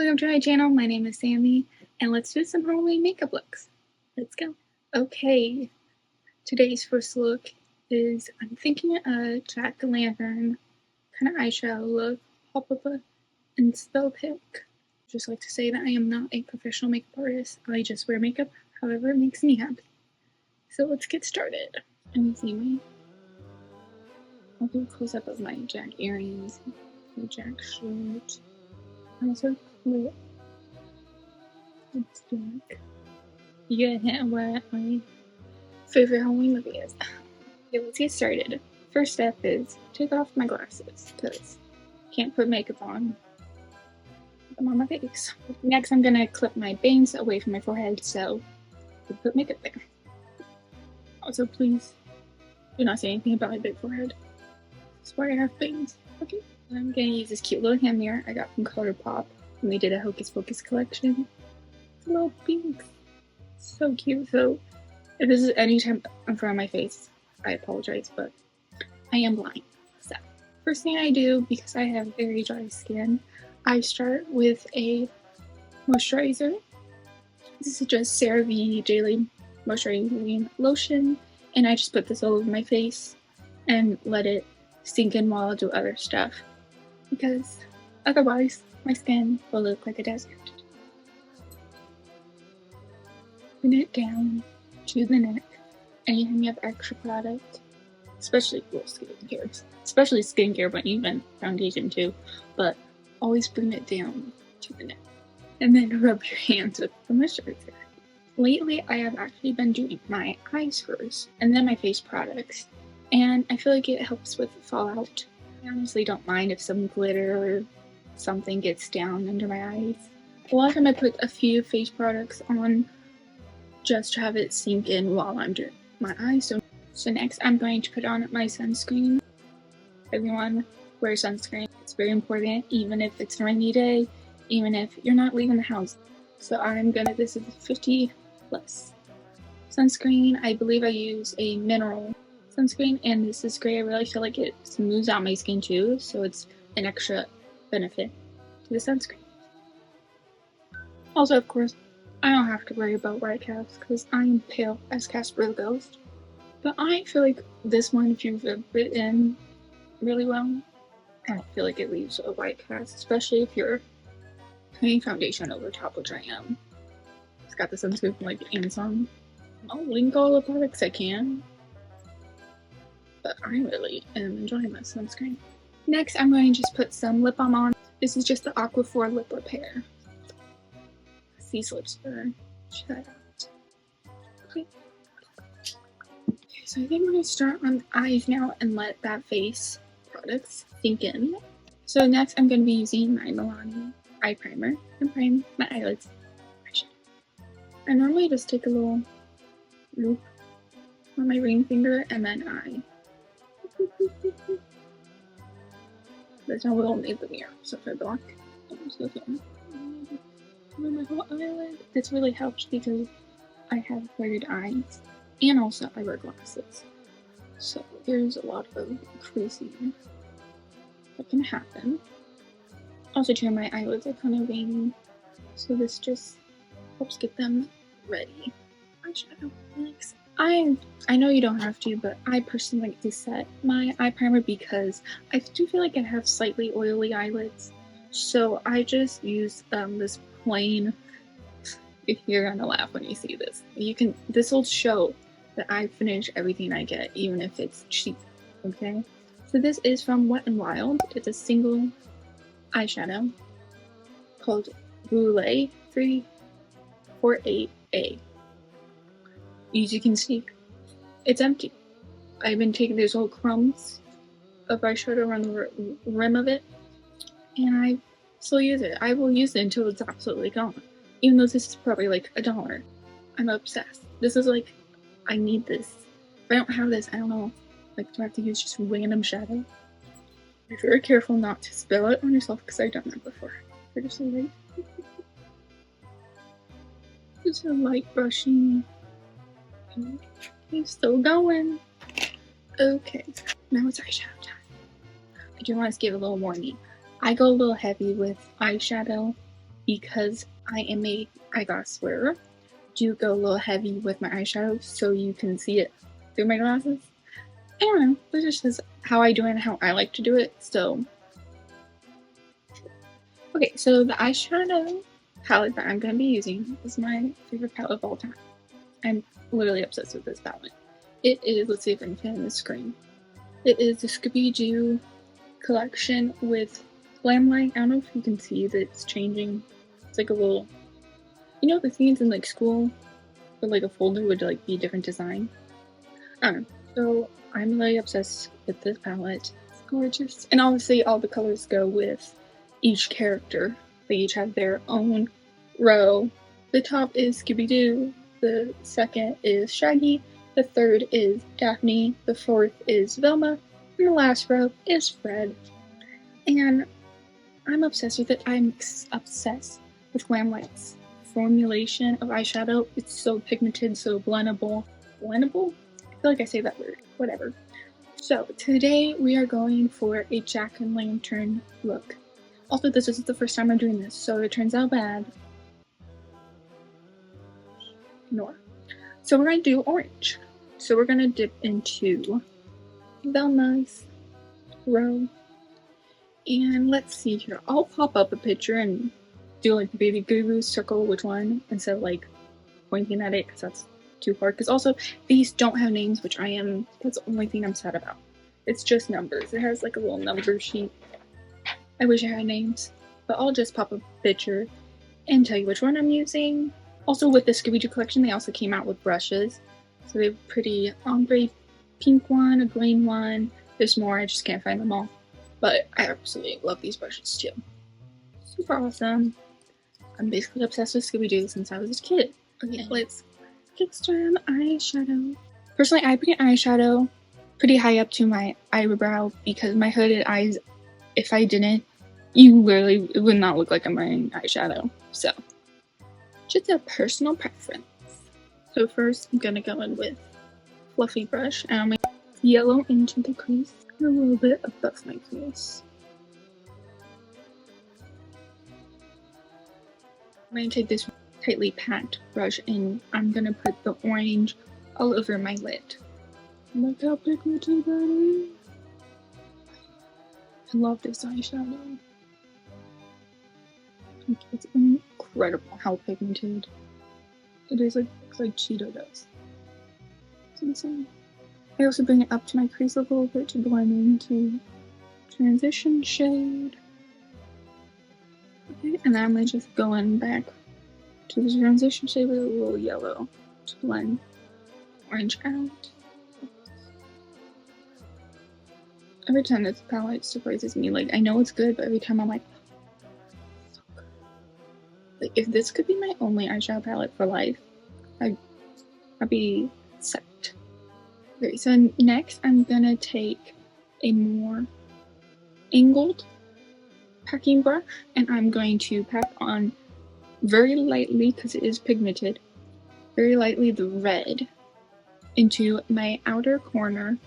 Welcome to my channel. My name is Sami, and let's do some Halloween makeup looks. Let's go. Okay, today's first look is, I'm thinking a jack-o'-lantern kind of eyeshadow look, pop up a inspo pick. Just like to say that I am not a professional makeup artist. I just wear makeup however it makes me happy. So let's get started. And you see me? I'll do a close-up of my jack earrings, my jack shirt. Also, look. It's dark. You get a hint of what my favorite Halloween movie is. Okay, let's get started. First step is take off my glasses because I can't put makeup on. I'm on my face. Next, I'm gonna clip my bangs away from my forehead so I can put makeup there. Also, please do not say anything about my big forehead. That's why I have bangs. Okay. I'm gonna use this cute little hand mirror I got from ColourPop when they did a Hocus Pocus collection. It's a little pink. So cute. So if this is any time in front of my face, I apologize, but I am blind. So first thing I do, because I have very dry skin, I start with a moisturizer. This is just CeraVe Daily Moisturizing Lotion, and I just put this all over my face and let it sink in while I do other stuff, because otherwise my skin will look like a desert. Bring it down to the neck. Anytime you have extra product, especially skincare, but even foundation too, but always bring it down to the neck. And then rub your hands with the moisturizer. Lately, I have actually been doing my eyes first, and then my face products, and I feel like it helps with fallout. I honestly don't mind if some glitter or something gets down under my eyes. A lot of time I put a few face products on just to have it sink in while I'm doing my eyes. So next I'm going to put on my sunscreen. Everyone wear sunscreen. It's very important, even if it's a rainy day, even if you're not leaving the house. So this is 50 plus. Sunscreen, I believe I use a mineral sunscreen, and this is great. I really feel like it smooths out my skin too, so it's an extra benefit to the sunscreen. Also, of course, I don't have to worry about white cast because I am pale as Casper the Ghost. But I feel like this one, if you rub it in really well, I don't feel like it leaves a white cast, especially if you're putting foundation over top, which I am. It's got the sunscreen from like Amazon. I'll link all the products I can, but I really am enjoying my sunscreen. Next, I'm going to just put some lip balm on. This is just the Aquaphor Lip Repair. These lips are shut out. Okay, so I think we're going to start on the eyes now and let that face products sink in. So next, I'm going to be using my Milani eye primer and prime my eyelids. I normally just take a little loop on my ring finger and then there's no little need the mirror, so if I block, I'm just looking on my whole eyelid. This really helps because I have weird eyes, and also I wear glasses, so there's a lot of creasing that can happen. Also too, my eyelids are kind of veiny, so this just helps get them ready. Eyeshadow. Next, I know you don't have to, but I personally like to set my eye primer because I do feel like I have slightly oily eyelids. So I just use this plain, you're gonna laugh when you see this. This will show that I finish everything I get, even if it's cheap, okay? So this is from Wet n Wild. It's a single eyeshadow called Brûlée 348A. As you can see, it's empty. I've been taking those little crumbs of eyeshadow around the rim of it, and I still use it. I will use it until it's absolutely gone. Even though this is probably like $1. I'm obsessed. This is like, I need this. If I don't have this, I don't know. Like, do I have to use just random shadow? Be very careful not to spill it on yourself because I've done that before. For just a light. Just a light brushing. He's still going. Okay, now it's eyeshadow time. I do want to give a little warning. I go a little heavy with eyeshadow because I am a eyeglass wearer, do go a little heavy with my eyeshadow so you can see it through my glasses. I don't know, this is just how I do it and how I like to do it, so. Okay, so the eyeshadow palette that I'm going to be using is my favorite palette of all time. I'm literally obsessed with this palette. It is, let's see if I can find the screen. It is the Scooby-Doo collection with Lamplight. I don't know if you can see that it's changing. It's like a little, you know the things in like school where like a folder would like be a different design? I don't know. So I'm really obsessed with this palette. It's gorgeous. And obviously all the colors go with each character. They each have their own row. The top is Scooby-Doo, the second is Shaggy, the third is Daphne, the fourth is Velma, and the last row is Fred. And I'm obsessed with it. I'm obsessed with Lamlight's formulation of eyeshadow. It's so pigmented, so blendable. Blendable? I feel like I say that word. Whatever. So today we are going for a jack-o'-lantern look. Also, this is the first time I'm doing this, so if it turns out bad, ignore. So we're going to do orange. So we're going to dip into Velma's row. And let's see here. I'll pop up a picture and do like the baby guru, circle which one instead of like pointing at it because that's too hard. Because also these don't have names, which that's the only thing I'm sad about. It's just numbers. It has like a little number sheet. I wish I had names, but I'll just pop a picture and tell you which one I'm using. Also with the Scooby-Doo collection, they also came out with brushes. So they have a pretty ombre pink one, a green one. There's more, I just can't find them all. But I absolutely love these brushes too. Super awesome. I'm basically obsessed with Scooby-Doo since I was a kid. Okay, let's get started on eyeshadow. Personally, I bring eyeshadow pretty high up to my eyebrow because my hooded eyes, if I didn't, it would not look like I'm wearing eyeshadow. So, just a personal preference. So first, I'm gonna go in with fluffy brush and I'm gonna yellow into the crease and a little bit above my crease. I'm gonna take this tightly packed brush and I'm gonna put the orange all over my lid. Look how pigmented that is. I love this eyeshadow. It's incredible how pigmented it is. Looks like Cheeto does. It's insane. I also bring it up to my crease a little bit to blend into transition shade. Okay, and then I'm just going back to the transition shade with a little yellow to blend orange out. Every time this palette surprises me. Like, I know it's good, but every time I'm like, so good. Like, if this could be my only eyeshadow palette for life, I'd be psyched. Okay, so next I'm gonna take a more angled packing brush and I'm going to pack on very lightly, because it is pigmented, very lightly the red into my outer corner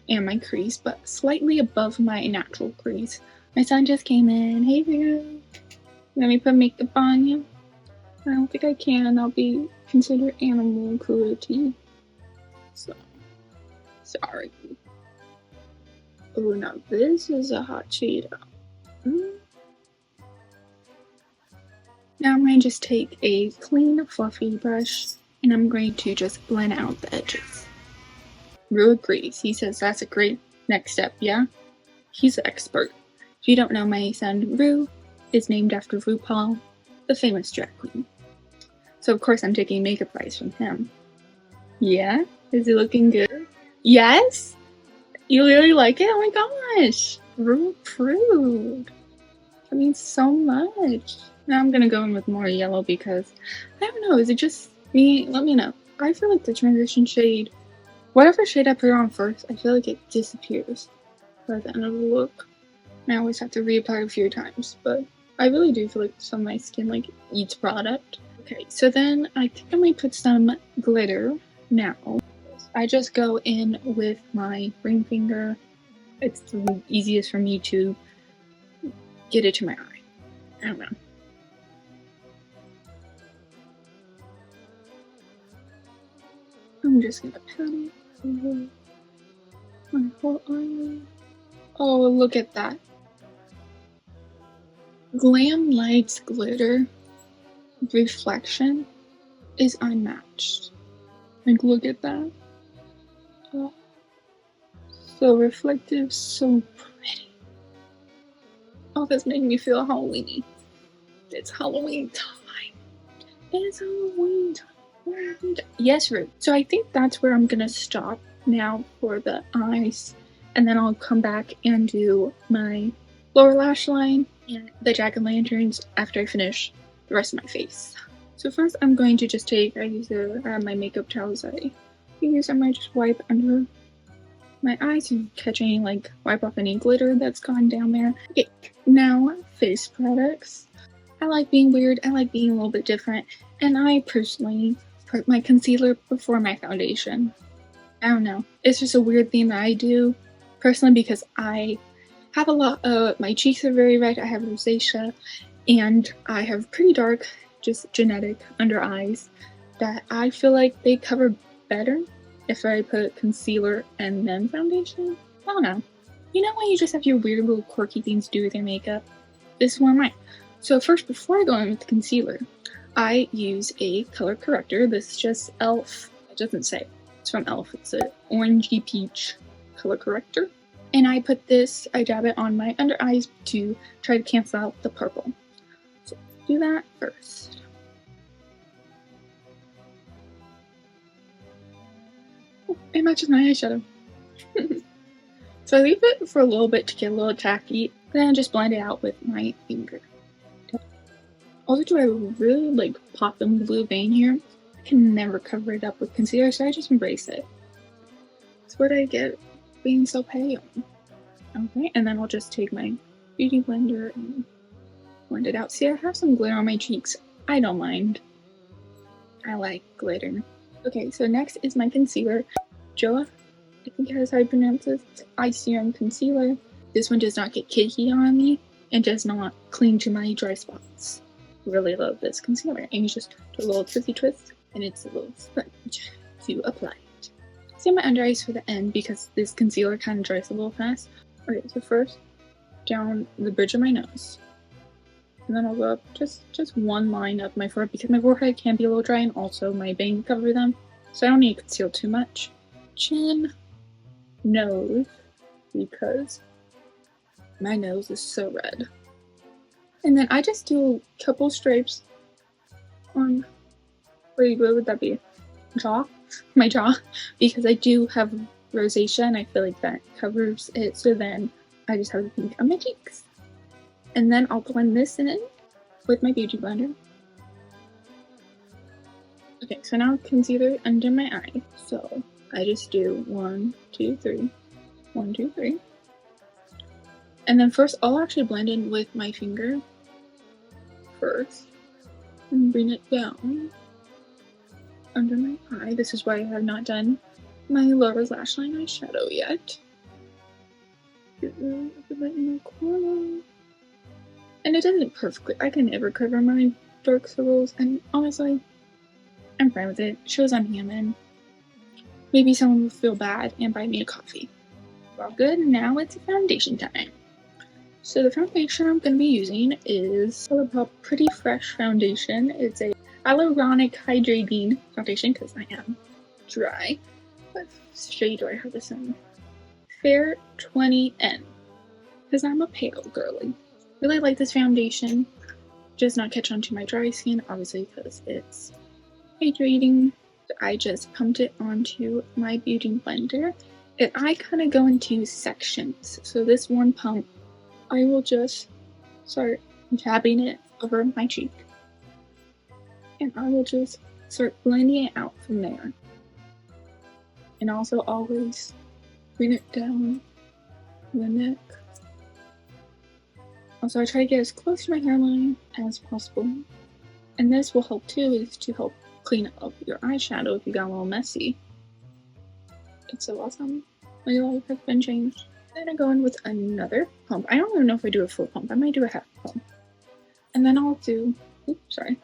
and my crease, but slightly above my natural crease. My son just came in. Hey, girl. Let me put makeup on you. I don't think I can. I'll be considered animal cruelty. So, sorry. Oh, now this is a hot Cheeto. Now I'm going to just take a clean, fluffy brush and I'm going to just blend out the edges. Rue agrees. He says that's a great next step, yeah? He's an expert. If you don't know, my son Rue is named after RuPaul, the famous drag queen. So of course I'm taking makeup advice from him. Yeah? Is it looking good? Yes? You really like it? Oh my gosh! Rue approved. That means so much. Now I'm gonna go in with more yellow because, I don't know, is it just me? Let me know. I feel like the transition shade, whatever shade I put on first, I feel like it disappears by the end of the look. And I always have to reapply a few times, but I really do feel like some of my skin like eats product. Okay, so then I think I'm gonna put some glitter now. I just go in with my ring finger. It's the easiest for me to get it to my eye. I don't know. I'm just gonna pat it over my whole eyelid. Oh, look at that. Glam Lights glitter reflection is unmatched. Like, look at that. Oh, so reflective, so pretty. Oh, that's making me feel Halloweeny. It's Halloween time. It's Halloween time. Yes, Ruth. So I think that's where I'm gonna stop now for the eyes, and then I'll come back and do my lower lash line and the jack-o'-lanterns after I finish the rest of my face. So first I'm going to just take, I use my makeup towels I use, I might just wipe under my eyes and catch any, like, wipe off any glitter that's gone down there. Okay, now face products. I like being weird, I like being a little bit different, and I personally put my concealer before my foundation. I don't know, it's just a weird thing that I do personally because I have a lot of, my cheeks are very red, I have rosacea, and I have pretty dark, just genetic under eyes that I feel like they cover better if I put concealer and then foundation. I don't know. You know when you just have your weird little quirky things to do with your makeup? This is one of mine. So first, before I go in with the concealer, I use a color corrector. This is just e.l.f. It doesn't say. It's from e.l.f. It's an orangey peach color corrector. And I put this, I dab it on my under eyes to try to cancel out the purple. So do that first. Oh, it matches my eyeshadow. So I leave it for a little bit to get a little tacky, then I just blend it out with my finger. Also, do I really like pop in blue vein here? I can never cover it up with concealer, so I just embrace it. That's what I get being so pale. Okay, and then I'll just take my beauty blender and blend it out. See, I have some glitter on my cheeks. I don't mind. I like glitter. Okay, so next is my concealer. Joa, I think that's how I pronounce this. Eye Serum Concealer. This one does not get cakey on me and does not cling to my dry spots. Really love this concealer. And you just do a little twisty twist and it's a little sponge to apply it. Save my under eyes for the end because this concealer kind of dries a little fast. Okay, so first down the bridge of my nose. And then I'll go up just one line up my forehead because my forehead can be a little dry and also my bangs cover them. So I don't need to conceal too much. Chin, nose, because my nose is so red. And then I just do a couple stripes on, wait, what would that be? Jaw? My jaw. Because I do have rosacea and I feel like that covers it, so then I just have the pink on my cheeks. And then I'll blend this in with my beauty blender. Okay, so now concealer under my eye. So I just do 1, 2, 3. 1, 2, 3. And then first I'll actually blend in with my finger first and bring it down under my eye. This is why I have not done my lower lash line eyeshadow yet. Put that in the corner. And it doesn't perfectly. I can never cover my dark circles, and honestly, I'm fine with it. It shows I'm human. Maybe someone will feel bad and buy me a coffee. Well, good. Now it's foundation time. So the foundation I'm going to be using is ColourPop Pretty Fresh Foundation. It's a hyaluronic hydrating foundation because I am dry. What shade do I have this in? Fair 20N. Because I'm a pale girly. Really like this foundation. Does not catch onto my dry skin, obviously, because it's hydrating. I just pumped it onto my beauty blender. And I kind of go into sections. So this one pump, I will just start dabbing it over my cheek. And I will just start blending it out from there. And also always bring it down the neck. Also, I try to get as close to my hairline as possible. And this will help too, is to help clean up your eyeshadow if you got a little messy. It's so awesome. My life has been changed. Then I go in with another pump. I don't even know if I do a full pump. I might do a half pump. And then I'll do, oops, sorry.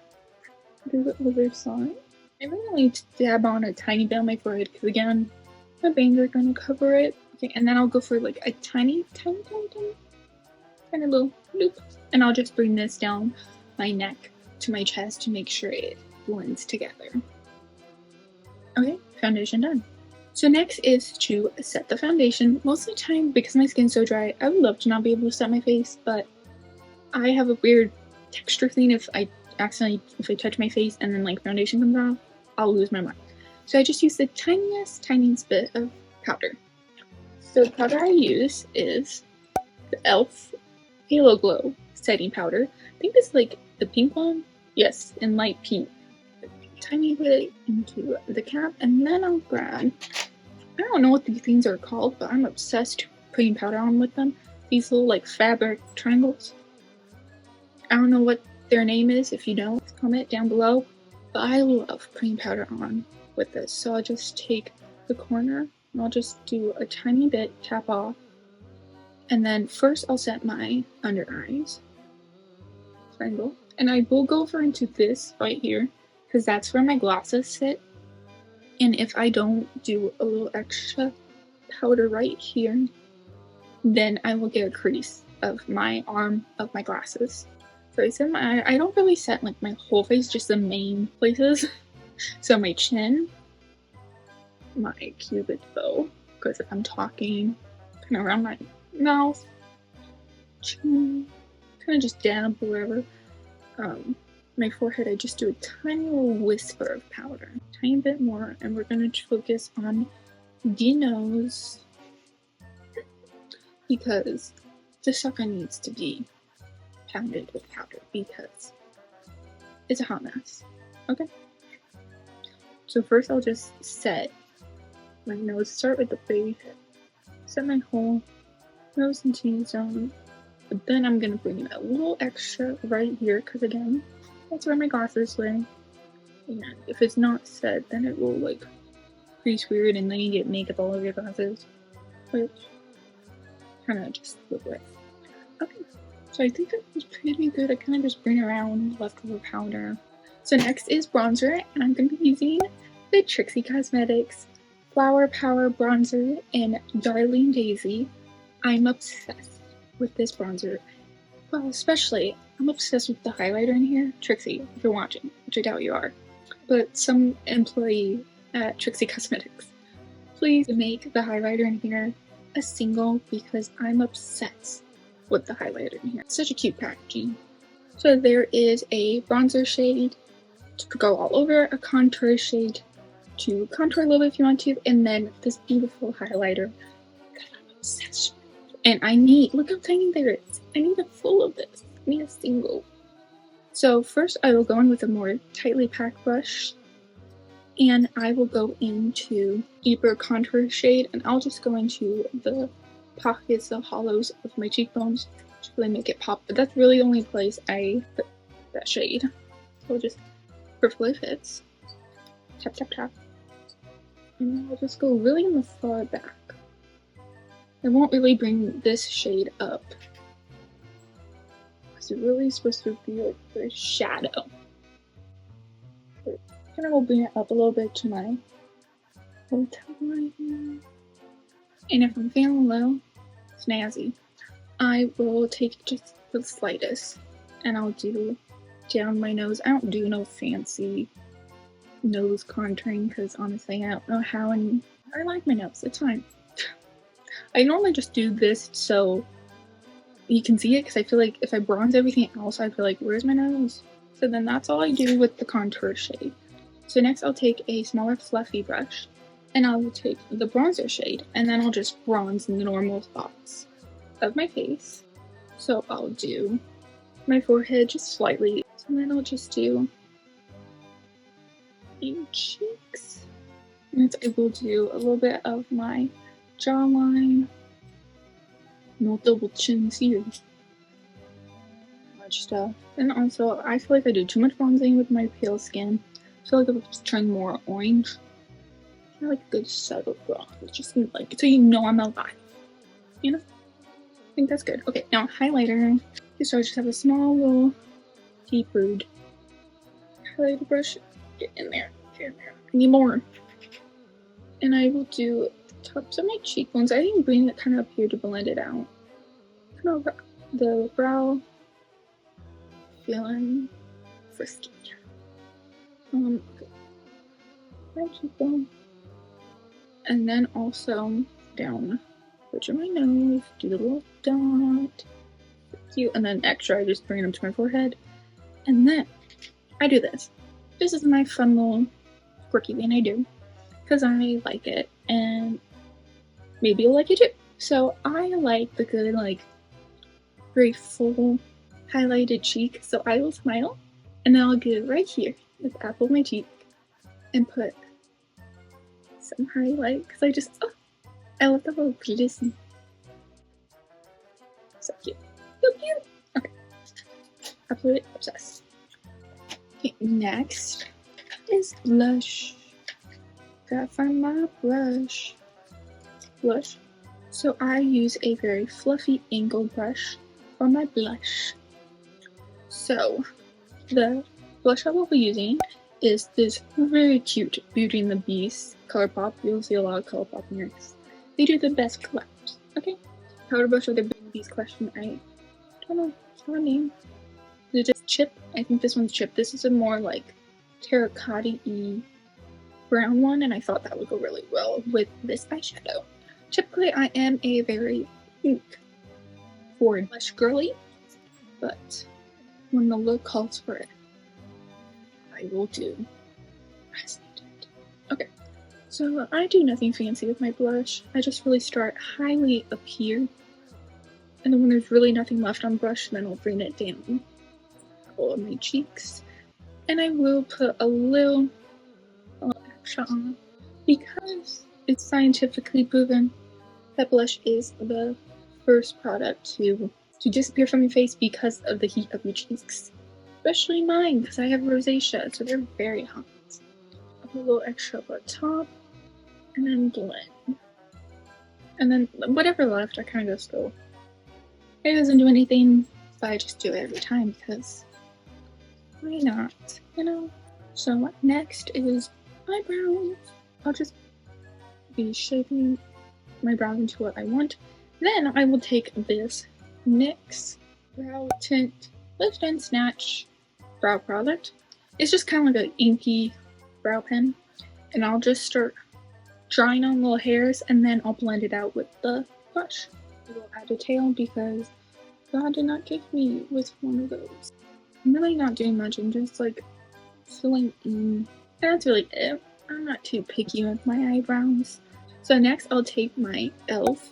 Do the other side. I really need to dab on a tiny bit on my forehead because again, my bangs are going to cover it. Okay, and then I'll go for like a tiny little loop. And I'll just bring this down my neck to my chest to make sure it blends together. Okay, foundation done. So next is to set the foundation. Most of the time, because my skin's so dry, I would love to not be able to set my face, but I have a weird texture thing. If I touch my face and then like foundation comes off, I'll lose my mind. So I just use the tiniest bit of powder. So the powder I use is the e.l.f. Halo Glow setting powder. I think this is like the pink one. Yes, in light pink. A tiny bit into the cap, and then I'll grab, I don't know what these things are called, but I'm obsessed putting powder on with them. These little like fabric triangles. I don't know what their name is. If you know, comment down below. But I love putting powder on with this. So I'll just take the corner and I'll just do a tiny bit, tap off. And then first I'll set my under eyes triangle. And I will go over into this right here because that's where my glasses sit. And if I don't do a little extra powder right here, then I will get a crease of my arm of my glasses. So I set my eye. I don't really set like my whole face, just the main places. So my chin, my cupid bow, because if I'm talking, kind of around my mouth, chin, kind of just dab wherever. My forehead, I just do a tiny little whisper of powder, tiny bit more, and we're gonna focus on the nose because the sucker needs to be pounded with powder because it's a hot mess. Okay. So first I'll just set my nose, start with the base, set my whole nose and chin zone, but then I'm gonna bring in a little extra right here because again, that's where my glasses lay. And if it's not set, then it will like crease weird and then you get makeup all over your glasses, which kind of just look with. Okay. So I think that was pretty good. I kind of just bring around leftover powder. So next is bronzer, and I'm going to be using the Trixie Cosmetics Flower Power Bronzer in Darling Daisy. I'm obsessed with this bronzer. Well, especially, I'm obsessed with the highlighter in here. Trixie, if you're watching, which I doubt you are. But some employee at Trixie Cosmetics, please make the highlighter in here a single because I'm obsessed with the highlighter in here. It's such a cute packaging. So there is a bronzer shade to go all over, a contour shade to contour a little bit if you want to, and then this beautiful highlighter that I'm obsessed with. And I need, look how tiny there is. I need a full of this. I need a single. So first I will go in with a more tightly packed brush, and I will go into deeper contour shade, and I'll just go into the pockets, the hollows of my cheekbones to really make it pop. But that's really the only place I put that shade. So I'll just perfectly fits. Tap, tap, tap. And then I'll just go really in the far back. I won't really bring this shade up because it's really supposed to be like the shadow. But kind of will bring it up a little bit to my little right here. And if I'm feeling low, snazzy, I will take just the slightest and I'll do down my nose. I don't do no fancy nose contouring because honestly I don't know how, and I like my nose, it's fine. I normally just do this so you can see it because I feel like if I bronze everything else I feel like where's my nose? So then that's all I do with the contour shade. So next I'll take a smaller fluffy brush and I'll take the bronzer shade and then I'll just bronze in the normal spots of my face. So I'll do my forehead just slightly, and then I'll just do my cheeks. And I will do a little bit of my jawline. No double chins here. Much stuff. And also, I feel like I do too much bronzing with my pale skin. I feel like it would just turn more orange. I like a good subtle bronze. Just like so you know I'm alive. You know? I think that's good. Okay, now highlighter. Okay, so I just have a small little deep-rooted highlighter brush. Get in there. anymore. And I will do the tops of my cheekbones. I think bring it kind of up here to blend it out. Kind of the brow feeling frisky. Okay. My cheekbone. And then also down bridge of my nose, do the little dot. Cute. And then extra, I just bring it up to my forehead. And then I do this. This is my fun little quirky thing I do. Because I like it. And maybe you'll like it too. So I like the good, like, very full highlighted cheek. So I will smile. And then I'll get it right here at the apple of my cheek. And put some highlight. Because I just, I love the little glisten. So cute. So cute. Okay. Absolutely obsessed. Okay, next is blush. Gotta find my blush. Blush. So I use a very fluffy angled brush for my blush. So the blush I will be using is this very cute Beauty and the Beast ColourPop. You'll see a lot of ColourPop next. They do the best collabs. Okay. Powder brush of the Beauty and the Beast collection. I don't know. It's not a name. Is it just chip? I think this one's chip. This is a more like terracotta-y brown one, and I thought that would go really well with this eyeshadow. Typically, I am a very pink for blush girly, but when the look calls for it, I will do as needed. Okay, so I do nothing fancy with my blush. I just really start highly up here, and then when there's really nothing left on brush, then I'll bring it down all of my cheeks, and I will put a little extra on because it's scientifically proven that blush is the first product to disappear from your face because of the heat of your cheeks, especially mine because I have rosacea, so they're very hot. I'll put a little extra up at top and then blend, and then whatever left I kind of just go. It doesn't do anything, but I just do it every time because why not, you know? So next is eyebrows. I'll just be shaping my brows into what I want. Then I will take this NYX Brow Tint Lift and Snatch brow product. It's just kind of like an inky brow pen. And I'll just start drawing on little hairs and then I'll blend it out with the brush. I will add a tail because God did not gift me with one of those. I'm really not doing much, I'm just like filling in. That's really it. I'm not too picky with my eyebrows. So next I'll take my e.l.f.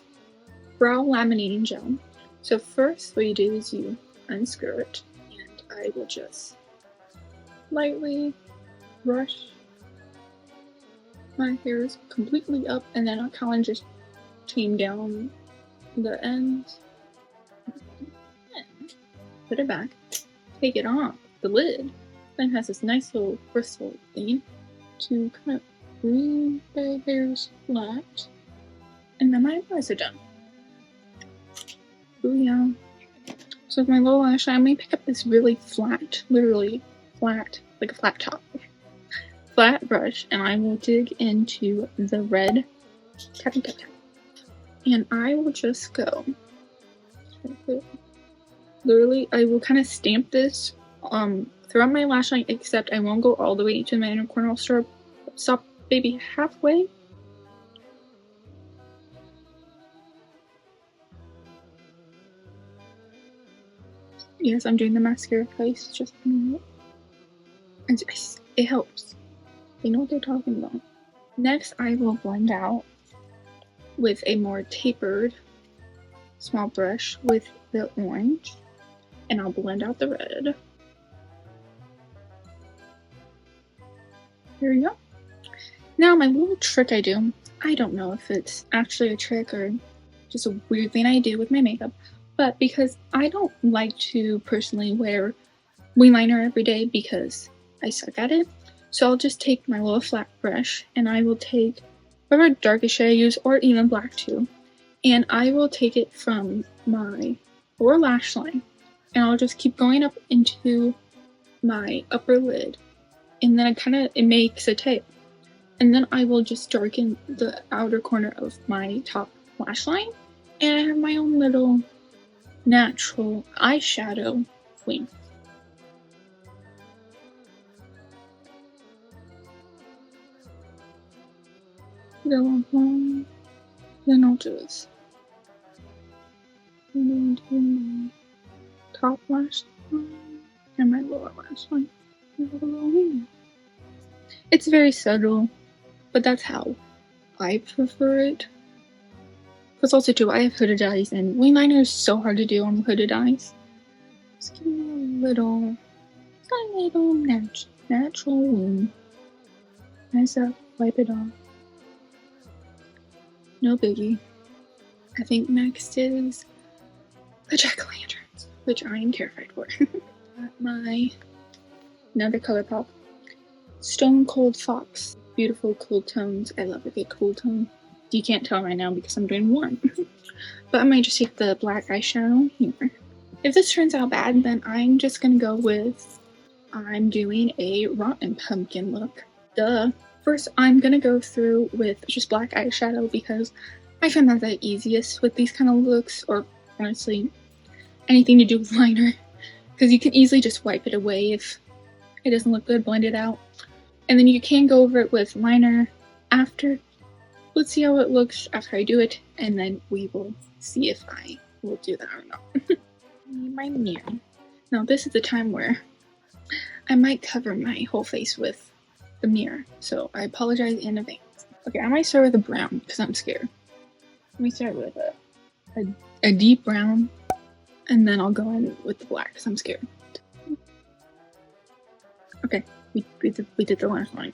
brow laminating gel. So first what you do is you unscrew it, and I will just lightly brush my hairs completely up, and then I'll kind of just tame down the ends. And put it back. Take it off the lid. Then it has this nice little bristle thing to kind of bring the hairs flat. And then my eyebrows are done. Booyah. So with my little lash line, I'm going to pick up this really flat, literally flat, like a flat top, flat brush, and I will dig into the red tap tap tap. And I will just go. Literally, I will kind of stamp this throughout my lash line, except I won't go all the way to my inner corner. I'll stop maybe halfway. Yes, I'm doing the mascara place, just a minute. And it helps. They know what they're talking about. Next, I will blend out with a more tapered small brush with the orange. And I'll blend out the red. Here we go. Now my little trick I do, I don't know if it's actually a trick or just a weird thing I do with my makeup, but because I don't like to personally wear wing liner every day because I suck at it, so I'll just take my little flat brush and I will take whatever darkest shade I use, or even black too, and I will take it from my lower lash line and I'll just keep going up into my upper lid and then it makes a tail. And then I will just darken the outer corner of my top lash line, and I have my own little natural eyeshadow wing. Go along, then I'll do this. And then do my top lash line and my lower lash line. It's very subtle, but that's how I prefer it. Because also too, I have hooded eyes, and wing liner is so hard to do on hooded eyes. Just give me a little natural wing. Nice up, wipe it off. No biggie. I think next is the jack-o'-lanterns, which I am terrified for. Another color pop. Stone Cold Fox. Beautiful cool tones. I love a good cool tone. You can't tell right now because I'm doing warm. But I might just take the black eyeshadow here. If this turns out bad, then I'm just gonna go with, I'm doing a rotten pumpkin look. Duh. First, I'm gonna go through with just black eyeshadow because I find that the easiest with these kind of looks, or honestly, anything to do with liner. Because you can easily just wipe it away if it doesn't look good, blend it out. And then you can go over it with liner after. Let's see how it looks after I do it, and then we will see if I will do that or not. My mirror. Now this is the time where I might cover my whole face with the mirror, so I apologize in advance. Okay, I might start with a brown because I'm scared. Let me start with a deep brown, and then I'll go in with the black because I'm scared. Okay, we did the last line.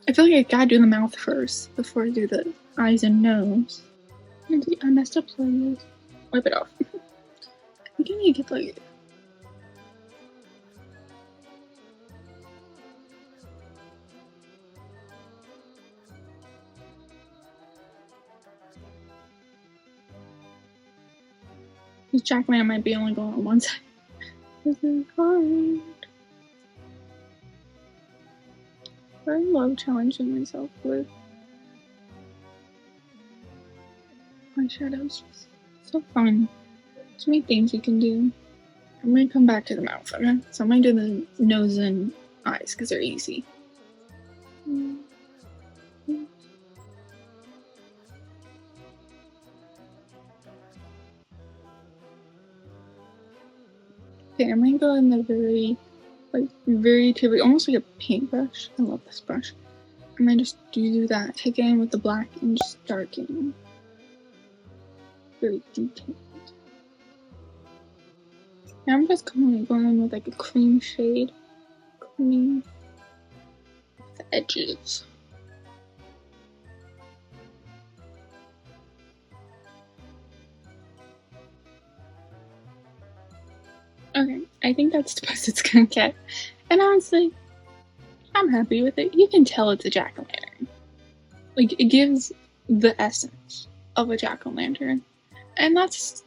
I feel like I gotta do the mouth first before I do the eyes and nose. I messed up slightly. Wipe it off. I think I need to get like. This jack-o'-lantern might be only going on one side. This is hard. I love challenging myself with eyeshadows. So fun. So many things you can do. I'm gonna come back to the mouth, okay? So I'm gonna do the nose and eyes because they're easy. Okay, I'm gonna go in the very typical, almost like a paintbrush. I love this brush. I'm gonna just do that. Take it in with the black and just darken. Very detailed. Now I'm just going in with like a cream shade. Clean the edges. Okay, I think that's the best it's gonna get. And honestly, I'm happy with it. You can tell it's a jack-o'-lantern. Like, it gives the essence of a jack-o'-lantern. And that's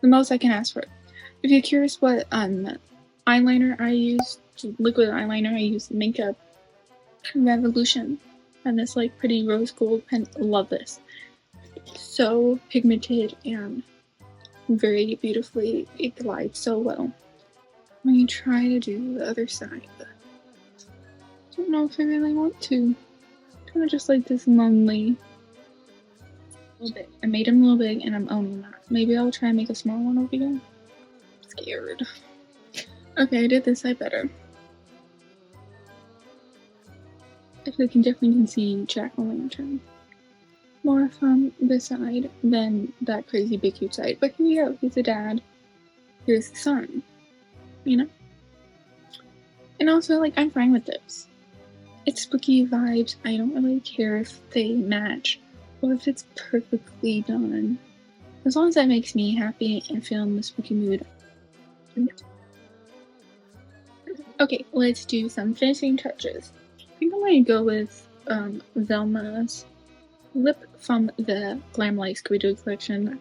the most I can ask for. If you're curious what eyeliner I use, liquid eyeliner, I use Makeup Revolution. And this like pretty rose gold pen. Love this. So pigmented and very beautifully. It glides so well. Let me try to do the other side, but I don't know if I really want to. Kind of just like this lonely little bit. I made him a little big and I'm owning that. Maybe I'll try and make a small one over here. I'm scared. Okay, I did this side better. I feel like you definitely can see jack-o'-lantern more from this side than that crazy big cute side. But here we go. Here's the dad. Here's the son. You know? And also, like, I'm fine with this. It's spooky vibes. I don't really care if they match or if it's perfectly done. As long as that makes me happy and feel in the spooky mood. Okay, let's do some finishing touches. I think I'm going to go with Velma's lip from the Glam Light Scooby-Doo collection.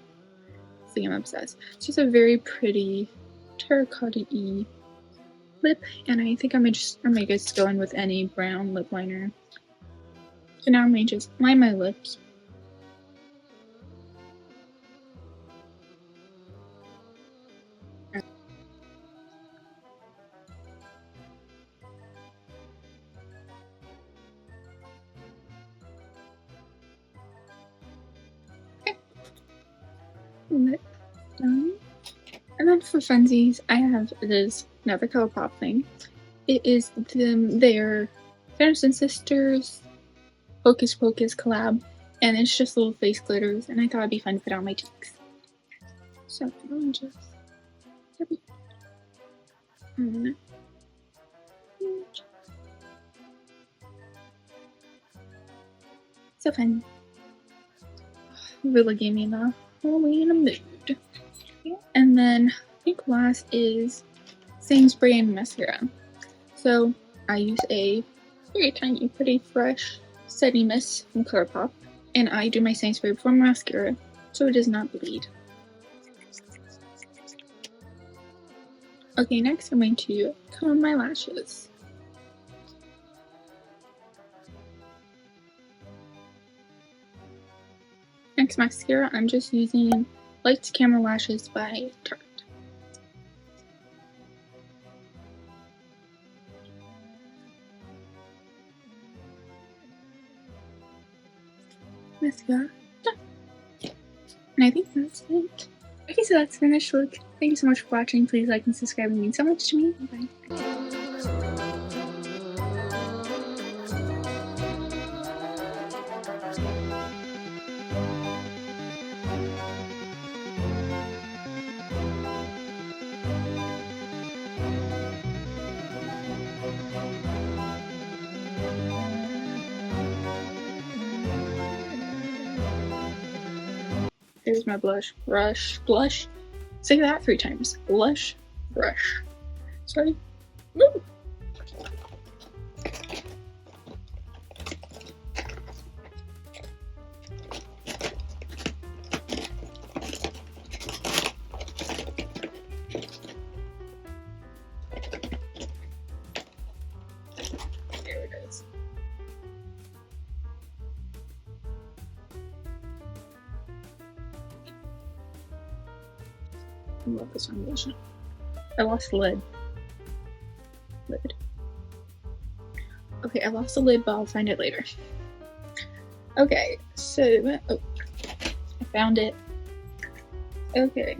See, I'm obsessed. It's just a very pretty terracotta-y lip, and I think I may just go in with any brown lip liner. So now I may just line my lips. Lip done. And then for funsies, I have this Never Color Pop thing. It is their Sanderson Sisters Hocus Pocus collab, and it's just little face glitters, and I thought it'd be fun to put on my cheeks. So I'm just so fun. Really gave me the Halloween mood. And then I think last is setting spray and mascara. So I use a very tiny, pretty fresh setting mist from ColourPop, and I do my setting spray before my mascara so it does not bleed. Okay, next I'm going to comb my lashes. Next mascara, I'm just using Lights Camera Lashes by Tarte. Mascara done. And I think that's it. Okay, so that's the finished look. Thank you so much for watching. Please like and subscribe. It means so much to me. Bye. There's my blush. Blush. Say that 3 times. Blush, brush. Sorry. Woo! There it is. I love this foundation. I lost the lid. Okay, I lost the lid, but I'll find it later. Okay, so I found it. Okay,